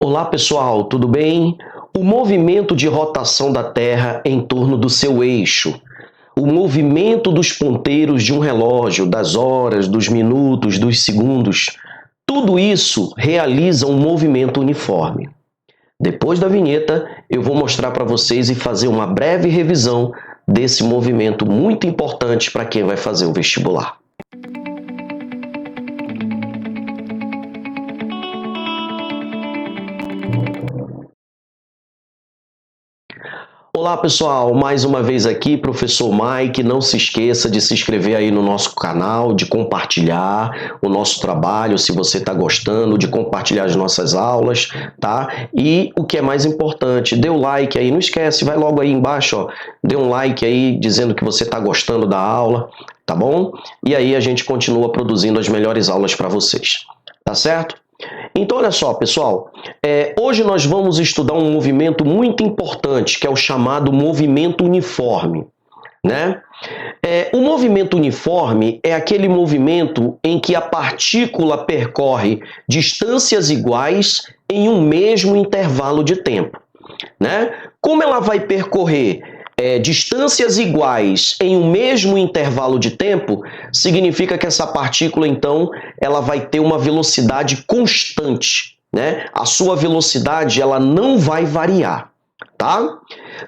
Olá pessoal, tudo bem? O movimento de rotação da Terra em torno do seu eixo, o movimento dos ponteiros de um relógio, das horas, dos minutos, dos segundos, tudo isso realiza um movimento uniforme. Depois da vinheta, eu vou mostrar para vocês e fazer uma breve revisão desse movimento muito importante para quem vai fazer o vestibular. Olá pessoal, mais uma vez aqui, professor Mike. Não se esqueça de se inscrever aí no nosso canal, de compartilhar o nosso trabalho, se você está gostando, de compartilhar as nossas aulas, tá? E o que é mais importante, dê o like aí, não esquece, vai logo aí embaixo, ó, dê um like aí dizendo que você está gostando da aula, tá bom? E aí a gente continua produzindo as melhores aulas para vocês, tá certo? Então, olha só, pessoal, hoje nós vamos estudar um movimento muito importante, que é o chamado movimento uniforme, né? O movimento uniforme é aquele movimento em que a partícula percorre distâncias iguais em um mesmo intervalo de tempo, né? Como ela vai percorrer distâncias iguais em um mesmo intervalo de tempo, significa que essa partícula, então, ela vai ter uma velocidade constante, né? A sua velocidade, ela não vai variar, tá?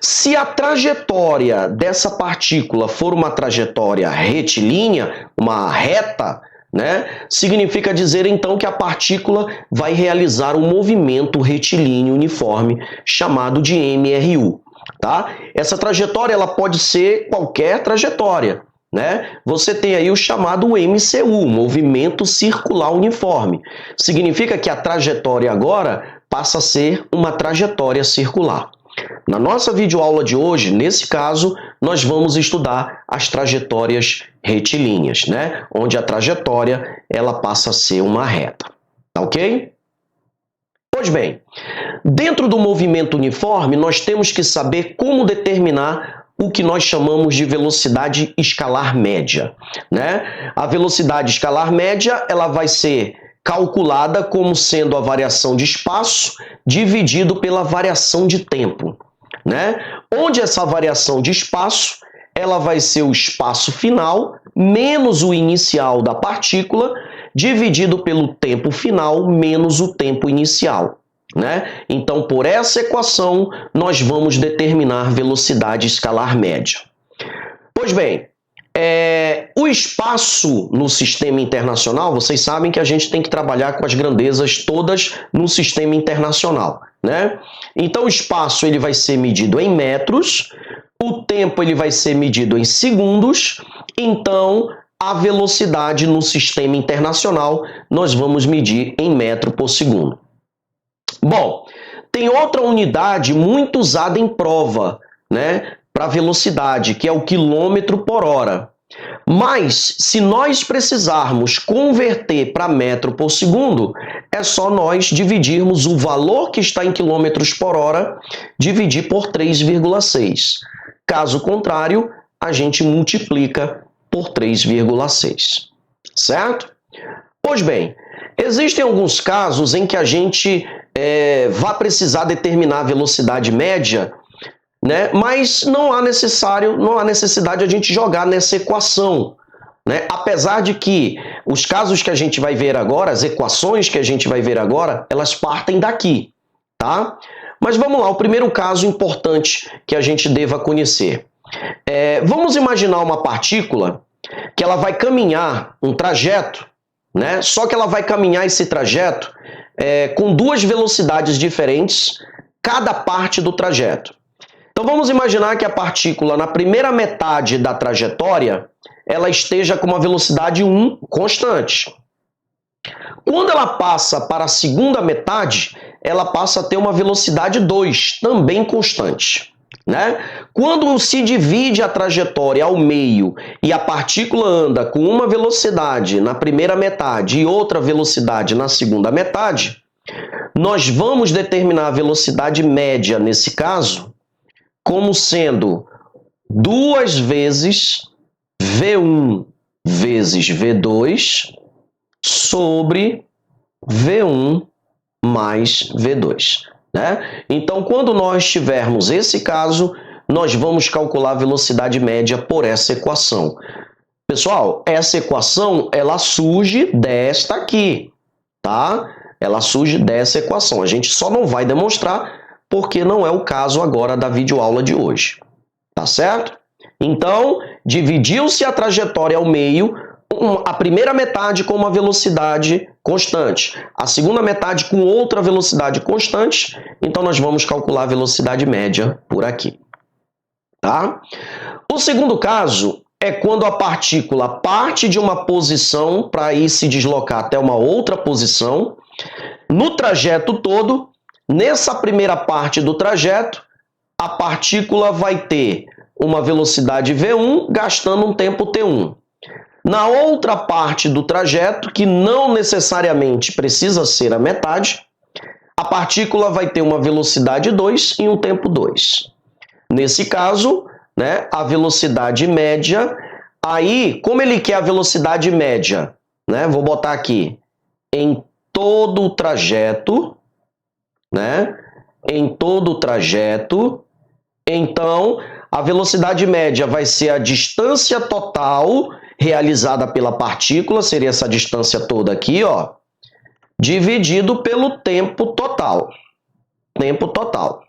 Se a trajetória dessa partícula for uma trajetória retilínea, uma reta, né? Significa dizer, então, que a partícula vai realizar um movimento retilíneo uniforme, chamado de MRU. Tá? Essa trajetória ela pode ser qualquer trajetória, né? Você tem aí o chamado MCU, movimento circular uniforme. Significa que a trajetória agora passa a ser uma trajetória circular. Na nossa videoaula de hoje, nesse caso, nós vamos estudar as trajetórias retilíneas, né? Onde a trajetória ela passa a ser uma reta, tá ok? Pois bem, dentro do movimento uniforme, nós temos que saber como determinar o que nós chamamos de velocidade escalar média, né? A velocidade escalar média, ela vai ser calculada como sendo a variação de espaço dividido pela variação de tempo, né? Onde essa variação de espaço, ela vai ser o espaço final menos o inicial da partícula, dividido pelo tempo final menos o tempo inicial, né? Então, por essa equação, nós vamos determinar velocidade escalar média. Pois bem, o espaço no sistema internacional, vocês sabem que a gente tem que trabalhar com as grandezas todas no sistema internacional, né? Então, o espaço ele vai ser medido em metros, o tempo ele vai ser medido em segundos, então a velocidade no sistema internacional nós vamos medir em metro por segundo. Bom, tem outra unidade muito usada em prova, né, para velocidade, que é o quilômetro por hora. Mas, se nós precisarmos converter para metro por segundo, é só nós dividirmos o valor que está em quilômetros por hora, dividir por 3,6. Caso contrário, a gente multiplica por 3,6, certo? Pois bem, existem alguns casos em que a gente vai precisar determinar a velocidade média, né? Mas não há necessidade de a gente jogar nessa equação, né? Apesar de que os casos que a gente vai ver agora, as equações que a gente vai ver agora, elas partem daqui, tá? Mas vamos lá, o primeiro caso importante que a gente deva conhecer. Vamos imaginar uma partícula que ela vai caminhar um trajeto, né? Só que ela vai caminhar esse trajeto com duas velocidades diferentes, cada parte do trajeto. Então vamos imaginar que a partícula na primeira metade da trajetória ela esteja com uma velocidade 1 constante. Quando ela passa para a segunda metade, ela passa a ter uma velocidade 2, também constante, né? Quando se divide a trajetória ao meio e a partícula anda com uma velocidade na primeira metade e outra velocidade na segunda metade, nós vamos determinar a velocidade média nesse caso como sendo 2 vezes V1 vezes V2 sobre V1 mais V2, né? Então, quando nós tivermos esse caso, nós vamos calcular a velocidade média por essa equação. Pessoal, essa equação, ela surge desta aqui, tá? Ela surge dessa equação. A gente só não vai demonstrar porque não é o caso agora da videoaula de hoje, tá certo? Então, dividiu-se a trajetória ao meio, a primeira metade com uma velocidade constante, a segunda metade com outra velocidade constante, então nós vamos calcular a velocidade média por aqui, tá? O segundo caso é quando a partícula parte de uma posição para ir se deslocar até uma outra posição. No trajeto todo, nessa primeira parte do trajeto, a partícula vai ter uma velocidade v1 gastando um tempo t1. Na outra parte do trajeto, que não necessariamente precisa ser a metade, a partícula vai ter uma velocidade 2 e um tempo 2. Nesse caso, né, a velocidade média, aí, como ele quer a velocidade média, né, vou botar aqui, em todo o trajeto, né, em todo o trajeto, então a velocidade média vai ser a distância total realizada pela partícula, seria essa distância toda aqui, ó, dividido pelo tempo total. Tempo total,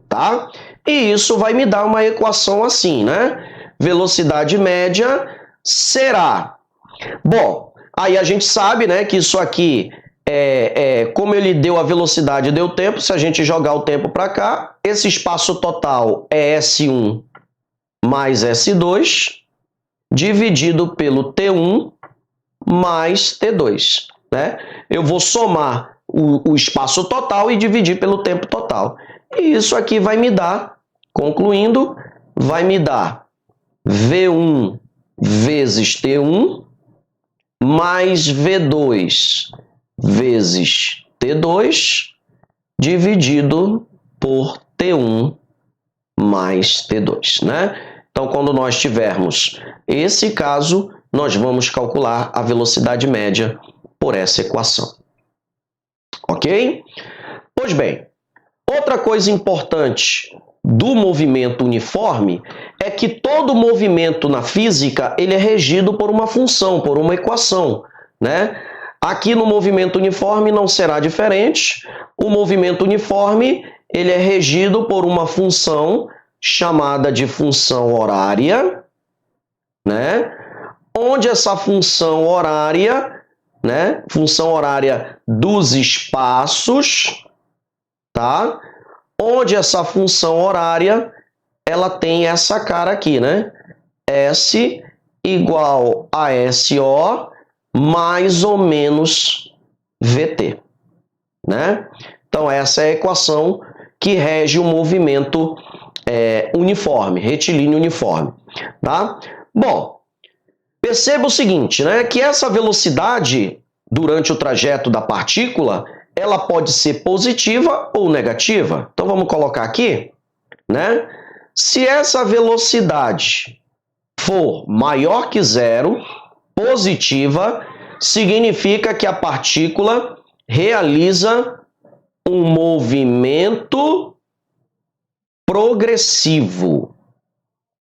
tá? E isso vai me dar uma equação assim, né? Velocidade média será... Bom, aí a gente sabe, né, que isso aqui como ele deu a velocidade, deu o tempo, se a gente jogar o tempo para cá, esse espaço total é S1 mais S2, dividido pelo T1 mais T2, né? Eu vou somar o espaço total e dividir pelo tempo total. E isso aqui vai me dar, concluindo, vai me dar V1 vezes T1 mais V2 vezes T2 dividido por T1 mais T2, né? Então, quando nós tivermos esse caso, nós vamos calcular a velocidade média por essa equação. Ok? Pois bem, outra coisa importante do movimento uniforme é que todo movimento na física ele é regido por uma função, por uma equação, né? Aqui no movimento uniforme não será diferente. O movimento uniforme ele é regido por uma função chamada de função horária, né? Onde essa função horária, né? Função horária dos espaços, tá? Onde essa função horária ela tem essa cara aqui, né? S igual a SO mais ou menos VT, né? Então essa é a equação que rege o movimento uniforme, retilíneo uniforme, tá? Bom, perceba o seguinte, né? Que essa velocidade durante o trajeto da partícula, ela pode ser positiva ou negativa. Então vamos colocar aqui, né? Se essa velocidade for maior que zero, positiva, significa que a partícula realiza um movimento progressivo,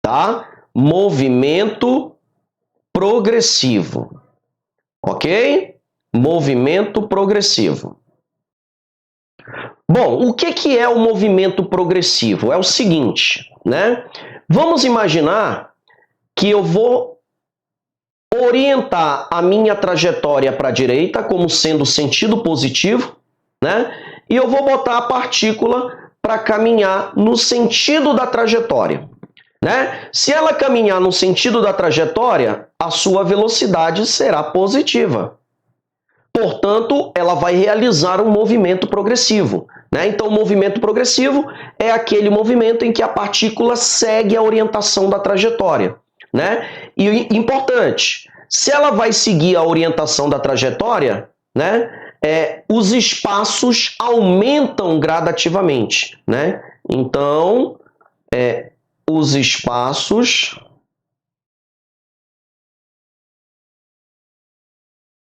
tá? Movimento progressivo, ok? Movimento progressivo. Bom, o que é o movimento progressivo? É o seguinte, né? Vamos imaginar que eu vou orientar a minha trajetória para a direita como sendo sentido positivo, né? E eu vou botar a partícula para caminhar no sentido da trajetória, né? Se ela caminhar no sentido da trajetória, a sua velocidade será positiva. Portanto, ela vai realizar um movimento progressivo, né? Então, o movimento progressivo é aquele movimento em que a partícula segue a orientação da trajetória, né? E importante, se ela vai seguir a orientação da trajetória, né? Os espaços aumentam gradativamente, né? Então, os espaços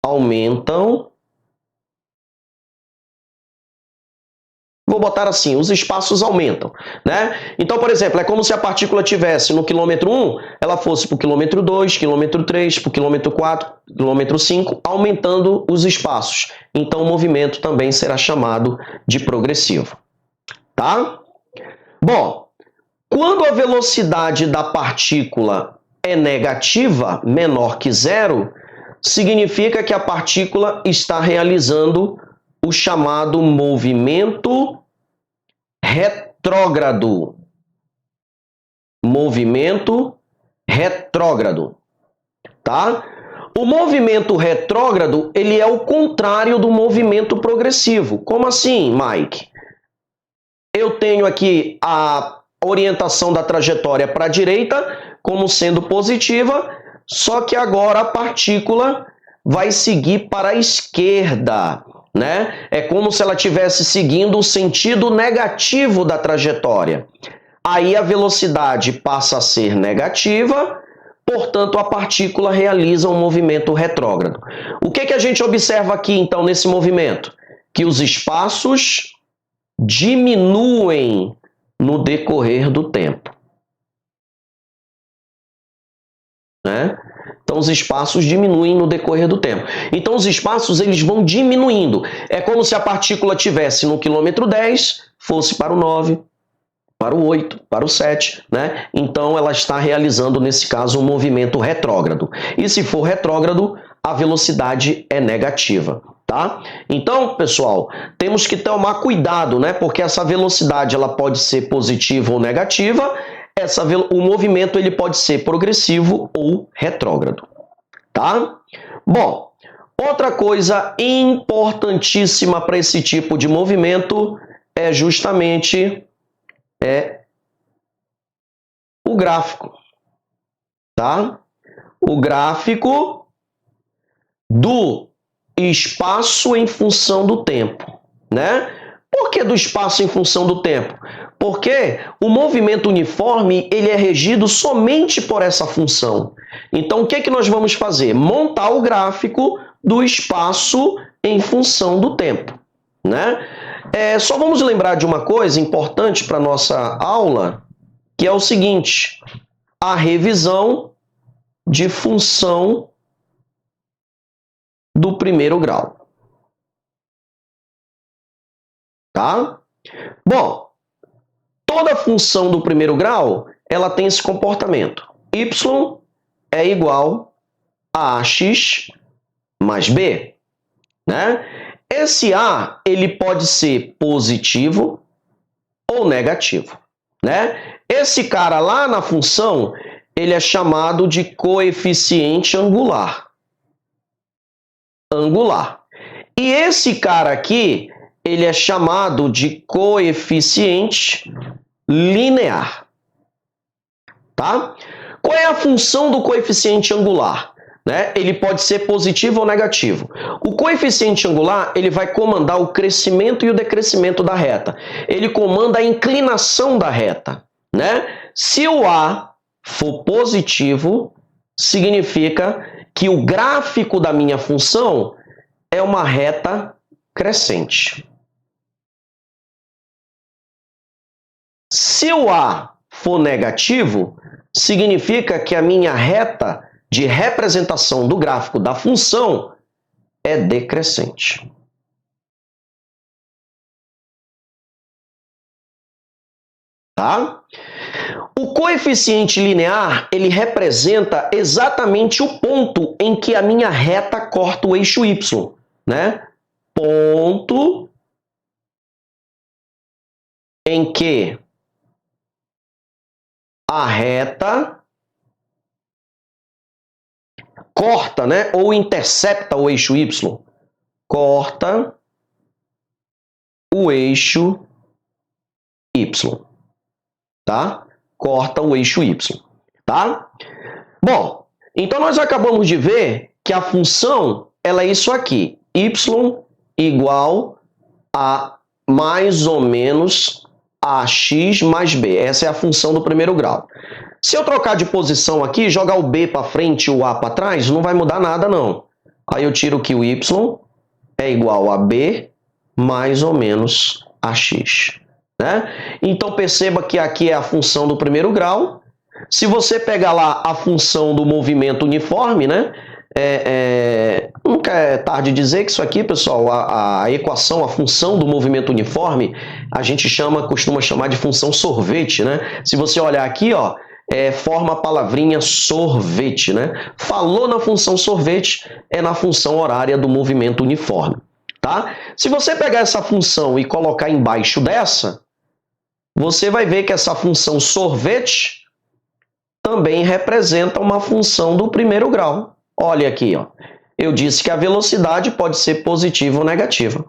aumentam Vou botar assim, os espaços aumentam, né? Então, por exemplo, é como se a partícula tivesse no quilômetro 1, ela fosse para o quilômetro 2, quilômetro 3, para o quilômetro 4, quilômetro 5, aumentando os espaços. Então, o movimento também será chamado de progressivo, tá? Bom, quando a velocidade da partícula é negativa, menor que zero, significa que a partícula está realizando o chamado movimento retrógrado. Movimento retrógrado, tá? O movimento retrógrado, ele é o contrário do movimento progressivo. Como assim, Mike? Eu tenho aqui a orientação da trajetória para a direita como sendo positiva, só que agora a partícula vai seguir para a esquerda, né? É como se ela estivesse seguindo o sentido negativo da trajetória. Aí a velocidade passa a ser negativa, portanto a partícula realiza um movimento retrógrado. O que a gente observa aqui então nesse movimento? Que os espaços diminuem no decorrer do tempo, né? Então os espaços diminuem no decorrer do tempo. Então os espaços eles vão diminuindo. É como se a partícula tivesse no quilômetro 10, fosse para o 9, para o 8, para o 7, né? Então ela está realizando nesse caso um movimento retrógrado. E se for retrógrado, a velocidade é negativa, tá? Então, pessoal, temos que tomar cuidado, né? Porque essa velocidade ela pode ser positiva ou negativa. O movimento ele pode ser progressivo ou retrógrado, tá? Bom, outra coisa importantíssima para esse tipo de movimento é justamente o gráfico, tá? O gráfico do espaço em função do tempo, né? Por que do espaço em função do tempo? Porque o movimento uniforme ele é regido somente por essa função. Então, o que nós vamos fazer? Montar o gráfico do espaço em função do tempo, né? Só vamos lembrar de uma coisa importante para a nossa aula, que é o seguinte: a revisão de função do primeiro grau. Tá? Bom, toda função do primeiro grau, ela tem esse comportamento. Y é igual a ax mais b, né? Esse a, ele pode ser positivo ou negativo, né? Esse cara lá na função, ele é chamado de coeficiente angular. E esse cara aqui, ele é chamado de coeficiente linear, tá? Qual é a função do coeficiente angular? Né? Ele pode ser positivo ou negativo. O coeficiente angular, ele vai comandar o crescimento e o decrescimento da reta. Ele comanda a inclinação da reta, né? Se o A for positivo, significa que o gráfico da minha função é uma reta crescente. Se o A for negativo, significa que a minha reta de representação do gráfico da função é decrescente. Tá? O coeficiente linear, ele representa exatamente o ponto em que a minha reta corta o eixo Y, né? Ponto em que a reta corta, né? Ou intercepta o eixo Y. Corta o eixo Y. Tá? Corta o eixo Y. Tá? Bom, então nós acabamos de ver que a função ela é isso aqui. Y igual a mais ou menos ax mais b. Essa é a função do primeiro grau. Se eu trocar de posição aqui, jogar o b para frente e o a para trás, não vai mudar nada, não. Aí eu tiro que o y é igual a b mais ou menos AX. Né? Então perceba que aqui é a função do primeiro grau. Se você pegar lá a função do movimento uniforme, né? Nunca é tarde dizer que isso aqui, pessoal, a equação, a função do movimento uniforme, a gente costuma chamar de função sorvete, né? Se você olhar aqui, ó, forma a palavrinha sorvete, né? Falou na função sorvete, é na função horária do movimento uniforme, tá? Se você pegar essa função e colocar embaixo dessa, você vai ver que essa função sorvete também representa uma função do primeiro grau. Olha aqui, ó. Eu disse que a velocidade pode ser positiva ou negativa,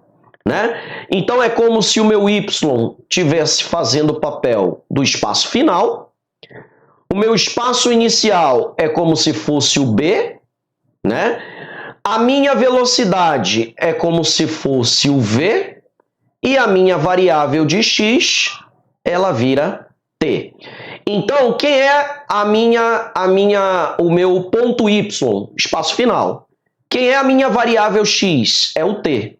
né? Então é como se o meu y estivesse fazendo o papel do espaço final. O meu espaço inicial é como se fosse o b, né? A minha velocidade é como se fosse o v e a minha variável de x, ela vira t. Então, quem é o meu ponto y, espaço final? Quem é a minha variável x? É o t.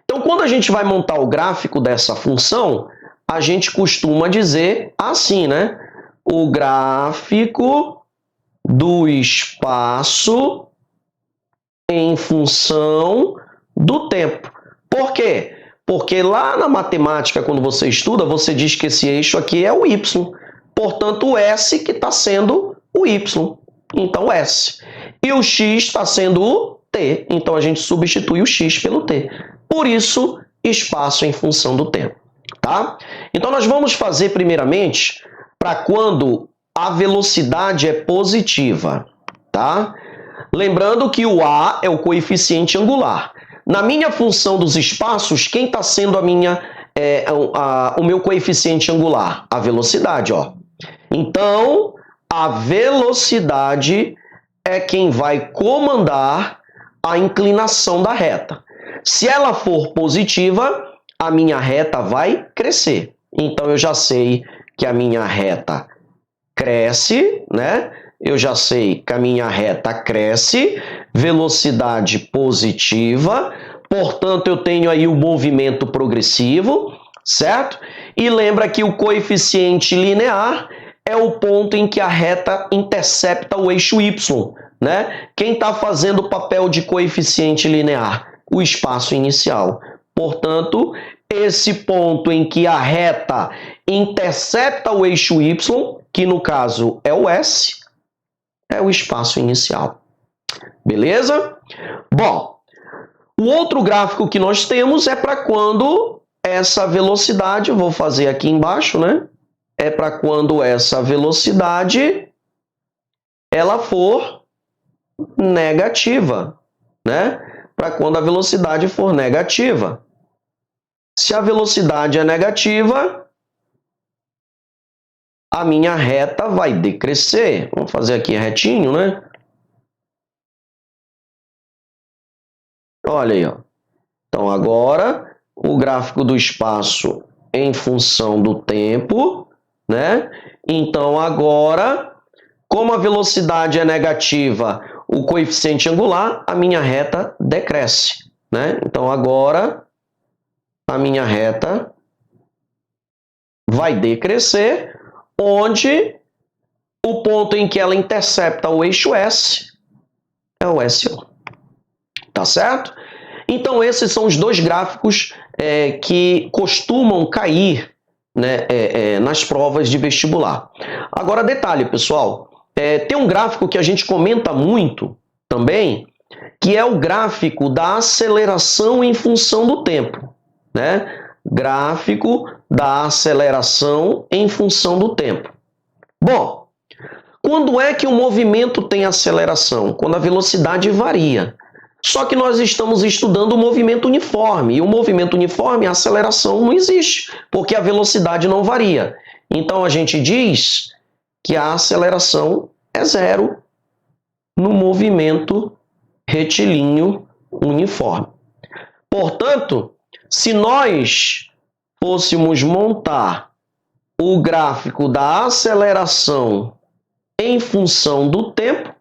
Então, quando a gente vai montar o gráfico dessa função, a gente costuma dizer assim, né? O gráfico do espaço em função do tempo. Por quê? Porque lá na matemática, quando você estuda, você diz que esse eixo aqui é o y. Portanto, o S que está sendo o Y. Então, S. E o X está sendo o T. Então, a gente substitui o X pelo T. Por isso, espaço em função do tempo. Tá? Então, nós vamos fazer primeiramente para quando a velocidade é positiva. Tá? Lembrando que o A é o coeficiente angular. Na minha função dos espaços, quem está sendo o meu coeficiente angular? A velocidade, ó. Então, a velocidade é quem vai comandar a inclinação da reta. Se ela for positiva, a minha reta vai crescer. Então, eu já sei que a minha reta cresce, né? Eu já sei que a minha reta cresce, velocidade positiva, portanto, eu tenho aí o movimento progressivo, certo? E lembra que o coeficiente linear é o ponto em que a reta intercepta o eixo y, né? Quem está fazendo o papel de coeficiente linear? O espaço inicial. Portanto, esse ponto em que a reta intercepta o eixo y, que no caso é o S, é o espaço inicial. Beleza? Bom, o outro gráfico que nós temos é para quando essa velocidade, vou fazer aqui embaixo, né? É para quando essa velocidade ela for negativa, né? Para quando a velocidade for negativa. Se a velocidade é negativa, a minha reta vai decrescer. Vamos fazer aqui retinho, né? Olha aí, ó. Então agora o gráfico do espaço em função do tempo, né? Então agora, como a velocidade é negativa, o coeficiente angular, a minha reta decresce, né? Então agora a minha reta vai decrescer, onde o ponto em que ela intercepta o eixo S é o SO. Tá certo? Então esses são os dois gráficos que costumam cair, né, nas provas de vestibular. Agora, detalhe, pessoal, tem um gráfico que a gente comenta muito também, que é o gráfico da aceleração em função do tempo, né? Gráfico da aceleração em função do tempo. Bom, quando é que o movimento tem aceleração? Quando a velocidade varia. Só que nós estamos estudando o movimento uniforme. E o movimento uniforme, a aceleração não existe, porque a velocidade não varia. Então, a gente diz que a aceleração é zero no movimento retilíneo uniforme. Portanto, se nós fôssemos montar o gráfico da aceleração em função do tempo,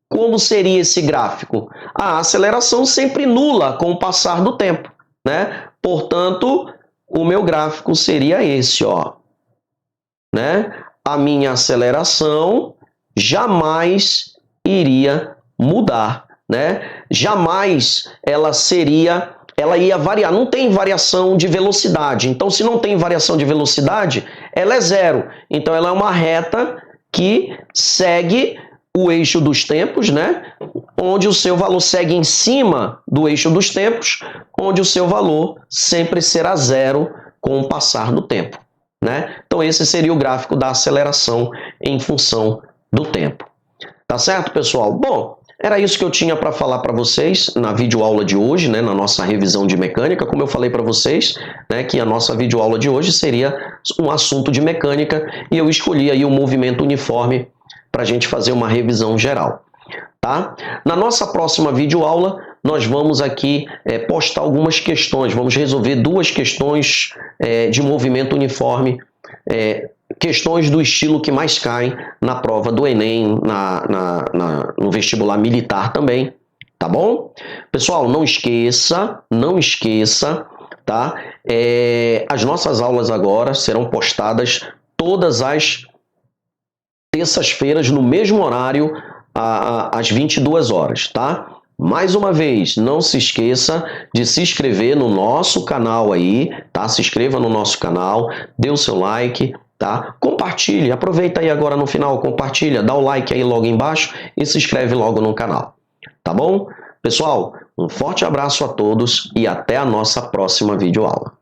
como seria esse gráfico? A aceleração sempre nula com o passar do tempo, né? Portanto, o meu gráfico seria esse, ó, né? A minha aceleração jamais iria mudar, né? Jamais ela ia variar. Não tem variação de velocidade. Então, se não tem variação de velocidade, ela é zero. Então, ela é uma reta que segue o eixo dos tempos, né? Onde o seu valor segue em cima do eixo dos tempos, onde o seu valor sempre será zero com o passar do tempo, né? Então, esse seria o gráfico da aceleração em função do tempo. Tá certo, pessoal? Bom, era isso que eu tinha para falar para vocês na videoaula de hoje, né, na nossa revisão de mecânica. Como eu falei para vocês, né, que a nossa videoaula de hoje seria um assunto de mecânica e eu escolhi aí o movimento uniforme para a gente fazer uma revisão geral. Tá? Na nossa próxima videoaula, nós vamos aqui postar algumas questões, vamos resolver duas questões de movimento uniforme, questões do estilo que mais caem na prova do Enem, no vestibular militar também, tá bom? Pessoal, não esqueça, tá? As nossas aulas agora serão postadas todas as terças-feiras no mesmo horário, às 22 horas, tá? Mais uma vez, não se esqueça de se inscrever no nosso canal aí, tá? Se inscreva no nosso canal, dê o seu like, tá? Compartilhe, aproveita aí agora no final, compartilha, dá o like aí logo embaixo e se inscreve logo no canal, tá bom? Pessoal, um forte abraço a todos e até a nossa próxima videoaula.